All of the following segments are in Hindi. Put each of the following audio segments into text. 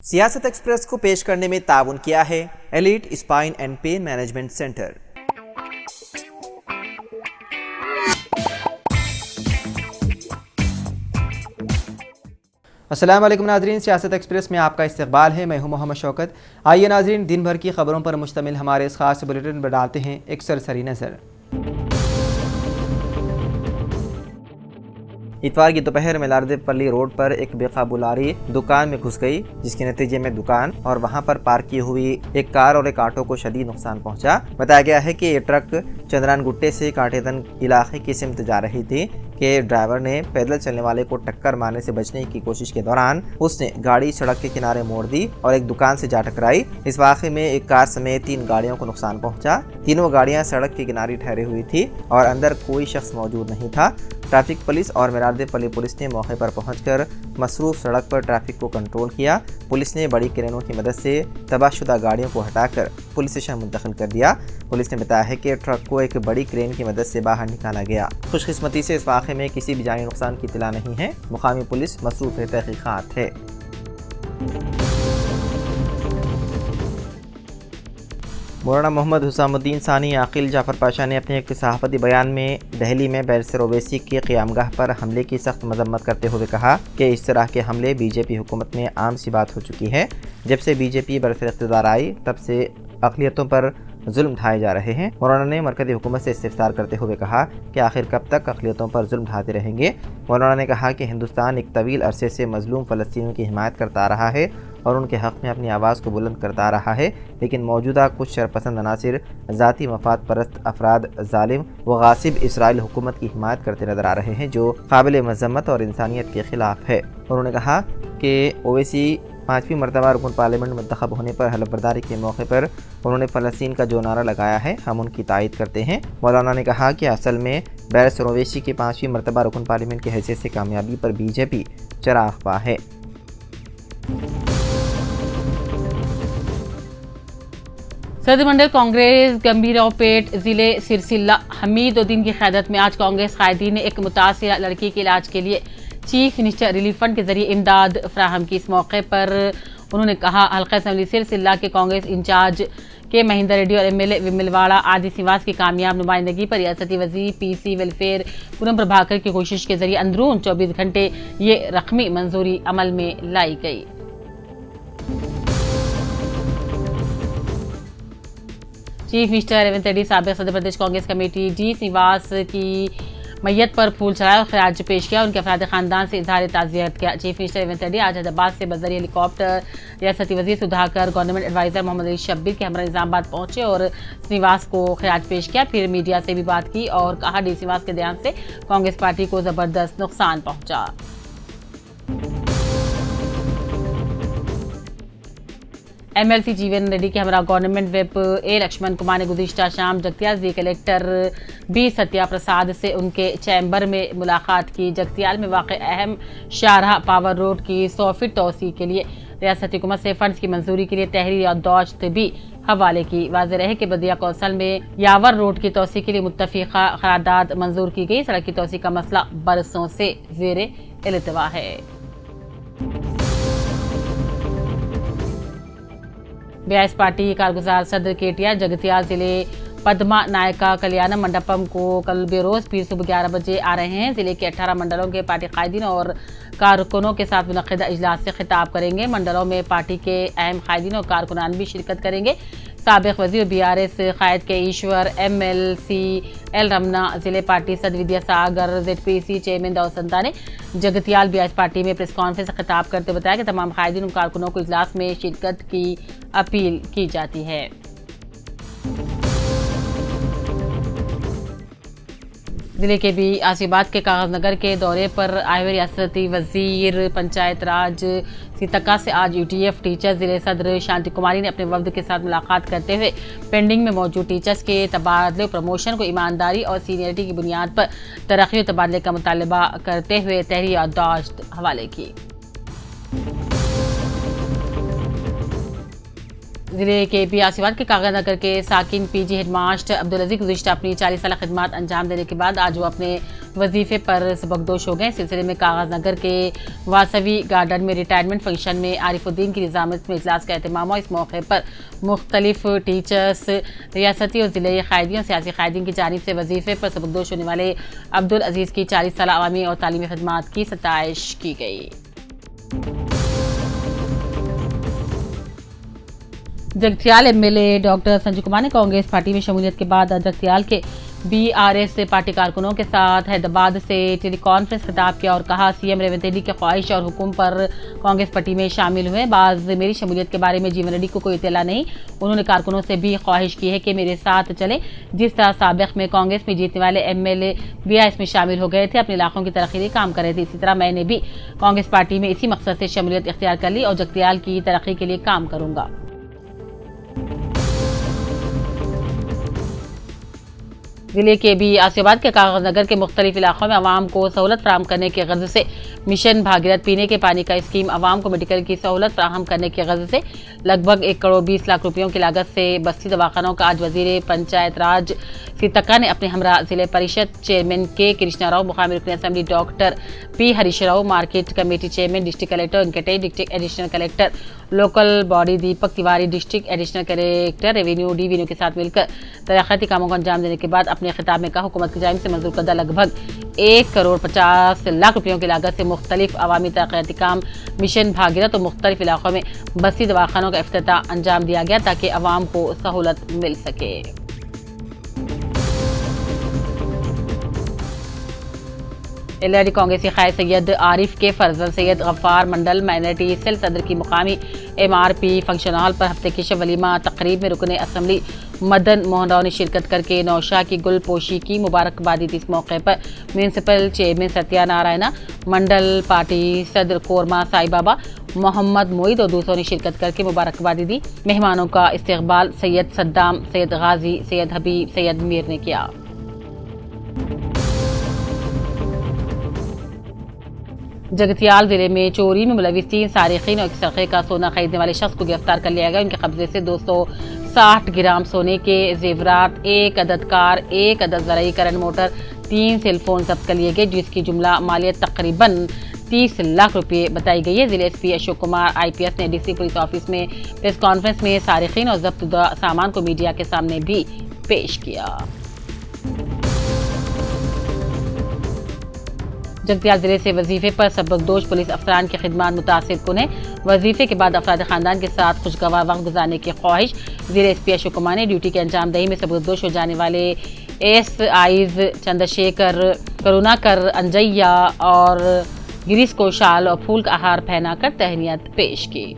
सियासत एक्सप्रेस को पेश करने में ताउन किया है elite Spine and Pain Management centre. अस्सलाम वालेकुम नाजरीन, सियासत एक्सप्रेस में आपका इस्तकबाल है। मैं हूं मोहम्मद शौकत। आइए नाजरीन, दिन भर की खबरों पर मुश्तमिल हमारे इस खास बुलेटिन पर डालते हैं एक सरसरी नज़र। इतवार की दोपहर में लारदेपल्ली रोड पर एक बेकाबू लारी दुकान में घुस गई, जिसके नतीजे में दुकान और वहां पर पार्क की हुई एक कार और एक ऑटो को शदीद नुकसान पहुंचा। बताया गया है कि ये ट्रक चंद्रान गुट्टे से कांटेदन इलाके की सिमत जा रही थी कि ड्राइवर ने पैदल चलने वाले को टक्कर मारने से बचने की कोशिश के दौरान उसने गाड़ी सड़क के किनारे मोड़ दी और एक दुकान से जा टकराई। इस वाक़े में एक कार समेत 3 गाड़ियों को नुकसान पहुंचा। तीनों गाड़ियां सड़क के किनारे ठहरी हुई थी और अंदर कोई शख्स मौजूद नहीं था। ट्रैफिक पुलिस और मिरारदेपल्ली पुलिस ने मौके पर पहुंचकर मसरूफ सड़क पर ट्रैफिक को कंट्रोल किया। पुलिस ने बड़ी क्रेनों की मदद से तबाहशुदा गाड़ियों को हटाकर पुलिस स्टेशन मुंतकिल कर दिया। पुलिस ने बताया है कि ट्रक को एक बड़ी क्रेन की मदद से बाहर निकाला गया। खुशकिस्मती से इस वाक़े में किसी भी जानी नुकसान की इत्तला नहीं है। मुकामी पुलिस मसरूफ तहकीकात है। मौलाना मोहम्मद हुसामुद्दीन सानी आकिल जाफर पाशा ने अपने एक सहाफ़ती बयान में दहली में बैरिस्टर ओवैसी की क़यामगाह पर हमले की सख्त मजम्मत करते हुए कहा कि इस तरह के हमले बीजेपी हुकूमत में आम सी बात हो चुकी है। जब से बीजेपी बरसर इक़्तिदार आई तब से अक़लियतों पर जुल्म ढाए जा रहे हैं। मौलाना ने मरकज़ी हुकूमत से इस्तिफ़सार करते हुए कहा कि आखिर कब तक अक़लियतों पर जुल्म ढाते रहेंगे। मौलाना ने कहा कि हिंदुस्तान एक तवील अरसे से मज़लूम फ़लस्तीनियों की हिमायत करता रहा है और उनके हक़ में अपनी आवाज़ को बुलंद करता रहा है, लेकिन मौजूदा कुछ शरपसंद अनासिर ज़ाती मफाद परस्त अफराद ज़ालिम व गासिब इसराइल हुकूमत की हिमायत करते नज़र आ रहे हैं, जो काबिल मज़म्मत और इंसानियत के ख़िलाफ़ है। उन्होंने कहा कि ओवैसी 5वीं मरतबा रुकन पार्लियामेंट मुंतखब होने पर हलफबरदारी के मौके पर उन्होंने फ़लस्तीन का जो नारा लगाया है, हम उनकी तायद करते हैं। मौलाना ने कहा कि असल में बैरिस्टर ओवैसी की 5वीं मरतबा रुकन पार्लियामेंट की हैसियत से कामयाबी पर बीजेपी चराग़ है। सदर मंडल कांग्रेस गंभीरावपेट ज़िले सिरसिल्ला हमीदुद्दीन की क़यादत में आज कांग्रेस कायदीन ने एक मुतासिरा लड़की के इलाज के लिए चीफ मिनिस्टर रिलीफ फंड के जरिए इमदाद फ्राहम की। इस मौके पर उन्होंने कहा हल्का असम्बली सिरसिल्ला के कांग्रेस इंचार्ज के महेंद्र रेड्डी और एमएलए विमलवाड़ा आदि निवास की कामयाब नुमाइंदगी पर रियासती वज़ीर पीसी वेलफेयर पूनम प्रभाकर की कोशिश के जरिए अंदरून 24 घंटे ये रकमी मंजूरी अमल में लाई गई। चीफ मिनिस्टर रेवंत रेड्डी साबिक़ सदर प्रदेश कांग्रेस कमेटी डी निवास की मैयत पर फूल चढ़ाया और खराज पेश किया। उनके अफराद खानदान से इजहार ताज़ियत किया। चीफ मिनिस्टर रेवंत रेड्डी आज हैदराबाद से बजरी हेलीकॉप्टर रियासती वज़ीर सुधाकर, गवर्नमेंट एडवाइज़र मोहम्मद अली शब्बीर के हमरा निज़ामाबाद पहुंचे और निवास को खराज पेश किया। फिर मीडिया से भी बात की और कहा डी निवास के ध्यान से कांग्रेस पार्टी को ज़बरदस्त नुकसान पहुंचा। एमएलसी जीवन रेड्डी के हमरा गवर्नमेंट वेब ए लक्ष्मण कुमार ने गुज़िश्ता शाम जगतियाल जिले कलेक्टर बी सत्या प्रसाद से उनके चैम्बर में मुलाकात की। जगतियाल में वाक़ अहम शाहराह पावर रोड की 100 फीट तोसी के लिए रियासती हुकूमत से फंड्स की मंजूरी के लिए तहरीर याददाश्त भी हवाले की। वाज़ेह रहे कि बदिया कौंसल में यावर रोड की तोसी के लिए मुत्तफ़िक़ा क़रारदाद मंजूर की गई। सड़क की तोसी का मसला बरसों से ज़ेरे इल्तवा है। बीआईएस पार्टी कारगुजार सदर केटीआर जगतियाल जिले पद्मा नायका कल्याणम मंडपम को कल बेरोज फिर सुबह 11 बजे आ रहे हैं। जिले के 18 मंडलों के पार्टी कायदीन और कारकुनों के साथ मुनक़िदा इजलास से खिताब करेंगे। मंडलों में पार्टी के अहम कायदीन और कारकुनान भी शिरकत करेंगे। साबिक़ वज़ीर बीआरएस कायद के ईश्वर, एमएलसी एल रमना, जिले पार्टी सदर विद्यासागर, जेडपीसी चेयरमैन दाऊद संता ने जगतियाल बीआईएस पार्टी में प्रेस कॉन्फ्रेंस से खिताब करते बताया कि तमाम कायदीन और कारकुनों को इजलास में शिरकत की अपील की जाती है। जिले के भी आसिफाबाद के कागज नगर के दौरे पर आए हुए रियासती वजीर पंचायत राज सीतक्का से आज यूटीएफ टीचर जिले सदर शांति कुमारी ने अपने वफ्द के साथ मुलाकात करते हुए पेंडिंग में मौजूद टीचर्स के तबादले और प्रमोशन को ईमानदारी और सीनियरिटी की बुनियाद पर तरक्की और तबादले का मुतालबा करते हुए तहरीर याददाश्त हवाले की। जिले के पियासीबाद के कागजनगर के साकिन पीजी हेडमास्टर अब्दुल अजीज गुज़िश्ता अपनी 40 साल खिदमत अंजाम देने के बाद आज वो अपने वजीफे पर सबकदोश हो गए। सिलसिले में कागजनगर के वासवी गार्डन में रिटायरमेंट फंक्शन में आरिफुद्दीन की निज़ामत में इजलास का एहतमाम हुआ। इस मौके पर मुख्तलिफ टीचर्स, रियासती और ज़िले क़ायदीन, सियासी क़ायदीन की जानिब से वजीफे पर सबकदोश होने वाले अब्दुल अजीज़ की 40 साल अवामी और तालीमी खिदमत की सताइश की गई। जगतियाल एमएलए डॉक्टर संजू कुमार ने कांग्रेस पार्टी में शमूलियत के बाद जगतियाल के बीआरएस पार्टी कारकुनों के साथ हैदराबाद से टेलीकॉन्फ्रेंस खिताब किया और कहा, सीएम रेवंत रेड्डी की ख्वाहिश और हुक्म पर कांग्रेस पार्टी में शामिल हुए। बाज मेरी शमूलियत के बारे में जीवन रेड्डी को कोई इत्तला नहीं। उन्होंने कारकुनों से भी ख्वाहिश की है कि मेरे साथ चले। जिस तरह साबिक में कांग्रेस में जीतने वाले एमएलए बीआरएस में शामिल हो गए थे, अपने इलाकों की तरक्की के लिए काम कर रहे थे, इसी तरह मैंने भी कांग्रेस पार्टी में इसी मकसद से शमूलियत इख्तियार कर ली और जगतियाल की तरक्की के लिए काम करूंगा। जिले के भी आसिफाबाद के कागजनगर के मुख्तलिफ इलाकों में आवाम को सहूलत फराहम करने के गर्ज से मिशन भागीरथ पीने के पानी का स्कीम, आवाम को मेडिकल की सहूलत फराहम करने के गर्ज से लगभग 1 करोड़ 20 लाख रुपयों की लागत से बस्ती दवाखानों का आज वजीर पंचायत राज सीतक्का ने अपने हमरा जिले परिषद चेयरमैन के कृष्णा राव, मुकामी रुकन assembly doctor P Harish Rao, market committee chairman district collector Venkatesh, district additional collector local body Deepak Tiwari, district additional collector revenue D के साथ मिलकर तरक्याती कामों को अंजाम देने के बाद अपने खिताब में कहा, हुकूमत की जानिब से मंजूर करदा लगभग 1 करोड़ 50 लाख रुपयों की लागत से मुख्तलिफ अवामी तरक्याती काम मिशन भागीरथ और मुख्तलिफ इलाकों में बस्ती दवाखानों का इफ्तिताह अंजाम दिया गया ताकि अवाम को सहूलत मिल सके। एलआरडी कांग्रेसी कायद सैयद आरिफ के फर्जंद सैयद गफ्फार मंडल माइनॉरिटी सेल सदर की मुकामी एमआरपी फंक्शन हॉल पर हफ्ते की शब वलीमा तकरीब में रुकन असम्बली मदन मोहन राव ने शिरकत करके नौशाह की गुल पोशी की मुबारकबादी दी। इस मौके पर म्यूनसिपल चेयरमैन सत्या नारायणा, मंडल पार्टी सदर कोरमा साई बाबा, मोहम्मद मोईद और दूसरों ने शिरकत करके मुबारकबादी दी। मेहमानों का इस्तकबाल सैयद सद्दाम, सैयद गाजी, सैयद हबीब, सैयद मीर ने किया। जगतियाल जिले में चोरी में मुलविस 3 सारिकीन और एक सरखे का सोना खरीदने वाले शख्स को गिरफ्तार कर लिया गया। उनके कब्जे से 260 ग्राम सोने के जेवरात, 1 अदद कार, 1 अदद ज़राई करंट मोटर, 3 सेलफोन जब्त कर लिए गए, जिसकी जुमला मालियत तकरीबन 30 लाख रुपए बताई गई है। जिले एसपी अशोक कुमार आईपीएस ने डीसी पुलिस ऑफिस में प्रेस कॉन्फ्रेंस में सारिकीन और जब्त सामान को मीडिया के सामने भी पेश किया। जगतियाल जिले से वजीफे पर सबकदोश पुलिस अफसरान की खिदमत मुतासिर कुन है। वजीफे के बाद अफराद खानदान के साथ खुशगवार वक्त गुजारने की ख्वाहिश। जिले एसपी अशोक कुमार ने ड्यूटी के अंजाम दही में सबकदोश हो जाने वाले एएसआईज चंद्रशेखर, करुणाकर, अंजैया और गिरीश को शाल और फूल का आहार पहनाकर तहनीत पेश की।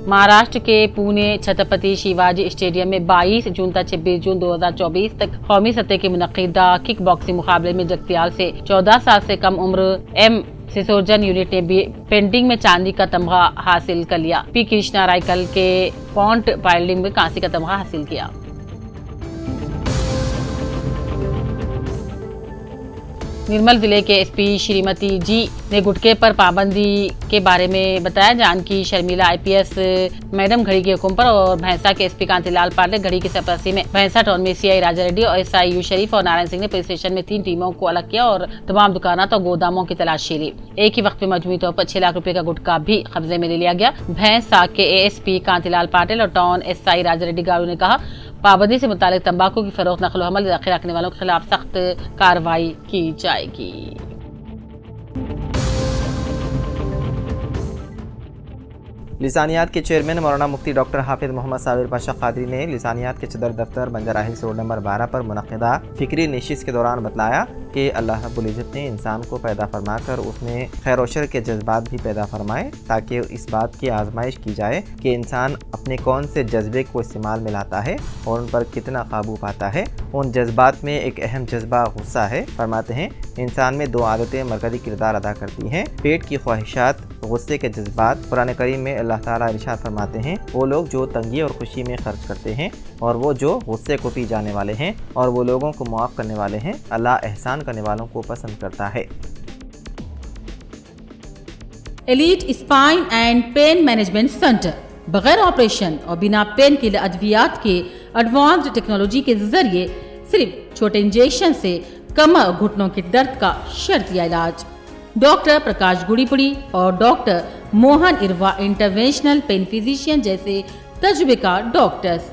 महाराष्ट्र के पुणे छत्रपति शिवाजी स्टेडियम में 22 जून तक 26 जून 2024 तक कौमी सतह के मुनक्किदा किक बॉक्सिंग मुकाबले में जगतियाल से 14 साल से कम उम्र एम सिसोर्जन यूनिट ने भी पेंटिंग में चांदी का तमगा हासिल कर लिया। पी कृष्णा रायकल के पॉन्ट पाइलिंग में कांसी का तमगा हासिल किया। निर्मल जिले के एसपी श्रीमती जी ने गुटखे पर पाबंदी के बारे में बताया। जानकी शर्मिला आईपीएस मैडम घड़ी के हुक्म पर और भैंसा के एसपी कांतिलाल पांडे घड़ी की सरपरस्ती में भैंसा टाउन में सीआई राजा रेड्डी और एसआई यू शरीफ और नारायण सिंह ने पुलिस स्टेशन में 3 टीमों को अलग किया और तमाम दुकानात और गोदामों की तलाशी ली। एक ही वक्त में मजमूई तौर पर 6 लाख रुपए का गुटखा भी कब्जे में ले लिया गया। भैंसा के एएसपी कांतिलाल पाटिल और टाउन एसआई राजा रेड्डी गारू ने कहा, पाबंदी से मुतालिक तंबाकू की फरोख्त, नकल अमल दाखिल रखने वालों के खिलाफ सख्त कार्रवाई की जाएगी। लिसानियात के चेयरमैन मौलाना मुफ्ती डॉक्टर हाफिज मोहम्मद साबिर पाशा कादरी ने लिसानियात के सदर दफ्तर बंजारा हिल्स रोड नंबर 12 पर मुनक्किदा फिक्री नशिस्त के दौरान बतलाया कि अल्लाह रब्बुल इज़्ज़त ने इंसान को पैदा फरमाकर उसमें खैर और शर के जज्बात भी पैदा फरमाए ताकि इस बात की आजमाइश की जाए कि इंसान अपने कौन से जज्बे को इस्तेमाल में लाता है और उन पर कितना काबू पाता है। उन जज्बात में एक अहम जज्बा गुस्सा है। फरमाते हैं इंसान में 2 आदतें मरकज़ी किरदार अदा करती हैं, पेट की ख्वाहिशात, गुस्से के जज्बात। कुरान करीम में अल्लाह ताला इरशाद फरमाते हैं, वो लोग जो तंगी और खुशी में खर्च करते हैं और वो जो गुस्से को पी जाने वाले हैं और वो लोगों को मुआफ़ करने वाले हैं, अल्लाह एहसान करने वालों को पसंद करता है। Elite Spine and Pain Management centre बगैर ऑपरेशन और बिना पेन किलर अद्वियात के एडवांस्ड टेक्नोलॉजी के जरिए सिर्फ छोटे इंजेक्शन से कमर घुटनों के दर्द का शर्तिया इलाज। डॉक्टर प्रकाश गुड़ीपुड़ी और doctor Mohan Irva interventional pain physician जैसे तजुर्बेकार डॉक्टर्स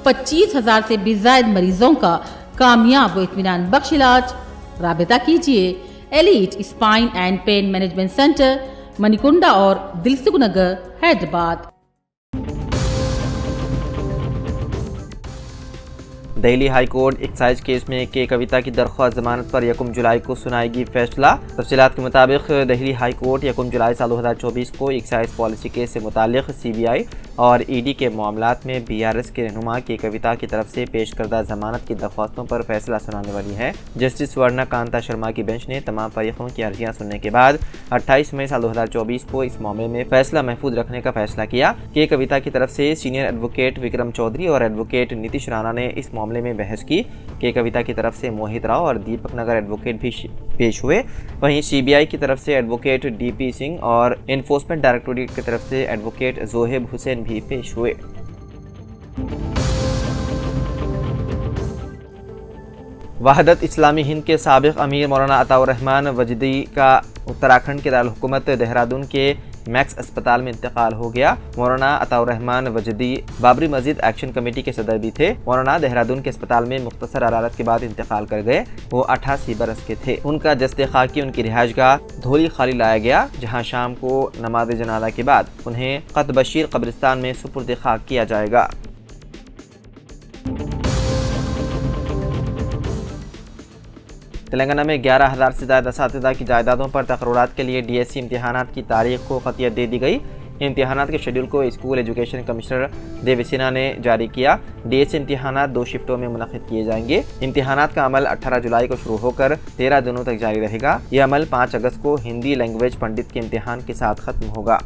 25,000 से भी ज्यादा मरीजों का कामयाब व इत्मीनान बख्श इलाज। राबिता कीजिए Elite Spine and Pain Management Centre, Manikonda और Dilsukh Nagar, Hyderabad. Delhi high court excise case में के कविता की दरख्वास्त जमानत पर 1 जुलाई को सुनाएगी फैसला। तफसीलात के मुताबिक दिल्ली हाई कोर्ट 1 जुलाई साल 2024 को एक्साइज पॉलिसी केस से मुतालिक CBI और ED के मामलात में BRS के रहनुमा के कविता की तरफ से पेश करदा जमानत की दरख्वास्तों पर फैसला सुनाने वाली है। जस्टिस स्वर्णा कांता शर्मा की बेंच ने तमाम फरीकों की अर्जियां सुनने के बाद 28 मई साल 2024 को इस मामले में फैसला महफूज रखने का फैसला किया। के कविता की तरफ से सीनियर एडवोकेट विक्रम चौधरी और एडवोकेट नीतीश राणा ने इस मामले में बहस की। के कविता की तरफ से मोहित राव और दीपक नगर एडवोकेट भी पेश हुए। वहीं CBI की तरफ से एडवोकेट DP सिंह और एनफोर्समेंट डायरेक्टोरेट की तरफ से एडवोकेट जोहेब हुसैन भी पेश हुए। वहदत इस्लामी हिंद के साबिक अमीर मौलाना अताउर रहमान वजदी का उत्तराखंड के दारुल हुकूमत देहरादून के मैक्स अस्पताल में इंतकाल हो गया। मौलाना अताउर रहमान वजदी बाबरी मस्जिद एक्शन कमेटी के सदर भी थे। मौलाना देहरादून के अस्पताल में मुख्तसर अदालत के बाद इंतकाल कर गए। वो 88 बरस के थे। उनका जस्ते खाकी उनकी रिहाइशगाह धोली खाली लाया गया, जहां शाम को नमाज जनाजा के बाद उन्हें क़त बशीर कब्रिस्तान में सुपुर्द खाक किया जाएगा। तेलंगाना में 11,000 से ज़्यादा असातिज़ा की जायदादों पर तकर्रुरात के लिए DSC इम्तिहानात की तारीख को ख़तियत दे दी गई। इम्तिहानात के शेड्यूल को स्कूल एजुकेशन कमिश्नर देवसिन्हा ने जारी किया। DSC इम्तिहानात 2 शिफ्टों में मुनक़िद किए जाएंगे। इम्तिहानात का अमल 18 जुलाई को शुरू होकर 13 दिनों तक जारी रहेगा। यह अमल 5 अगस्त को हिंदी लैंग्वेज पंडित के इम्तिहान के साथ ख़त्म होगा।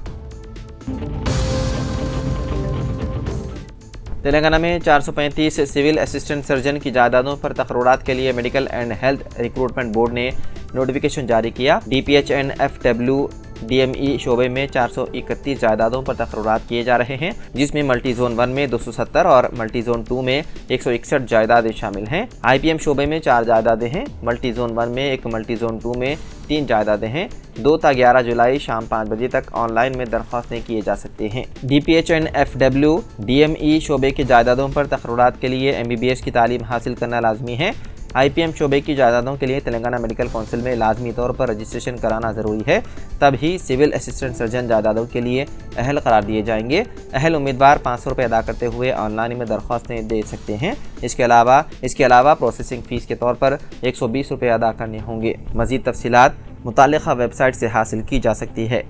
तेलंगाना में 435 सिविल असिस्टेंट सर्जन की जायदादों पर तकर्रुरात के लिए medical and health recruitment board ने नोटिफिकेशन जारी किया। DPH एंड FW DME शोबे में 431 जायदादों पर तकर्रुरात किए जा रहे हैं, जिसमें मल्टी जोन 1 में 270 और मल्टी जोन 2 में 161 जायदादें शामिल हैं। IPM शोबे में 4 जायदादें हैं। मल्टी जोन 1 में 1, मल्टी जोन 2 में 3 जायदादें हैं। 2 ता 11 जुलाई शाम 5 बजे तक ऑनलाइन में दरख्वास्तें किए जा सकते हैं। DPH एंड FW DME शोबे की जायदादों पर तकर्रुरात के लिए MBBS की तालीम हासिल करना लाजमी है। IPM शोबे की जायदादों के लिए तेलंगाना मेडिकल काउंसिल में लाजमी तौर पर रजिस्ट्रेशन कराना ज़रूरी है, तभी सिविल असिस्टेंट सर्जन जायदादों के लिए अहल करार दिए जाएंगे। अहल उम्मीदवार 500 रुपये अदा करते हुए ऑनलाइन में दरख्वास्तें दे सकते हैं। इसके अलावा प्रोसेसिंग फ़ीस के तौर पर 120 रुपये अदा करने होंगे। मज़ीद तफसीलात मुताल्लिक़ा वेबसाइट से हासिल की जा सकती है।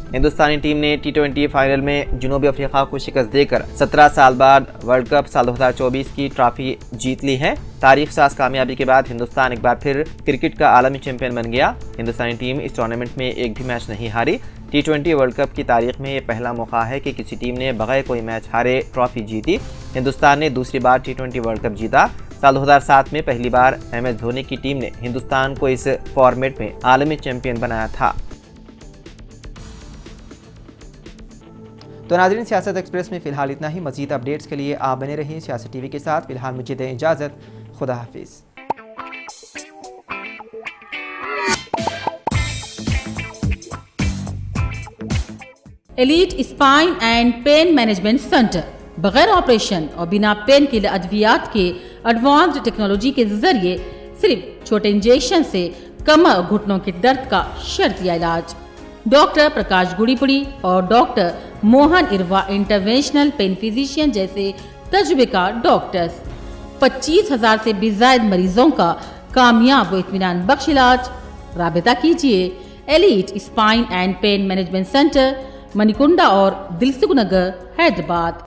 हिंदुस्तानी टीम ने T20 फाइनल में जनूबी अफ्रीका को शिकस्त देकर 17 साल बाद वर्ल्ड कप साल 2024 की ट्रॉफी जीत ली है। तारीख साज कामयाबी के बाद हिंदुस्तान एक बार फिर क्रिकेट का आलमी चैंपियन बन गया। हिंदुस्तानी टीम इस टूर्नामेंट में एक भी मैच नहीं हारी। T20 वर्ल्ड कप की तारीख में ये पहला मौका है कि किसी टीम ने बगैर कोई मैच हारे ट्रॉफी जीती। हिंदुस्तान ने दूसरी बार T20 वर्ल्ड कप जीता। साल 2007 में पहली बार MS धोनी की टीम ने हिंदुस्तान को इस फॉर्मेट में आलमी चैंपियन बनाया था। तो नाज़रीन, सियासत एक्सप्रेस में फ़िलहाल इतना ही। मज़ीद अपडेट्स के लिए आप बने रहिए सियासत TV के साथ। फ़िलहाल मुझे दें इजाज़त। खुदा हाफिज़। Elite Spine and Pain Management centre बगैर ऑपरेशन और बिना पेन किलर अद्वियात के एडवांस्ड टेक्नोलॉजी के जरिए सिर्फ छोटे इंजेक्शन से कमर घुटनों के दर्द का शर्तिया इलाज। डॉक्टर प्रकाश गुड़ीपुड़ी और doctor Mohan Irva interventional pain physician जैसे तजुर्बेकार डॉक्टर्स 25,000 से भी ज्यादा मरीजों का कामयाब व इत्मीनान बख्श इलाज। राबिता कीजिए Elite Spine and Pain Management Centre, Manikonda और दिलसुख नगर, हैदराबाद।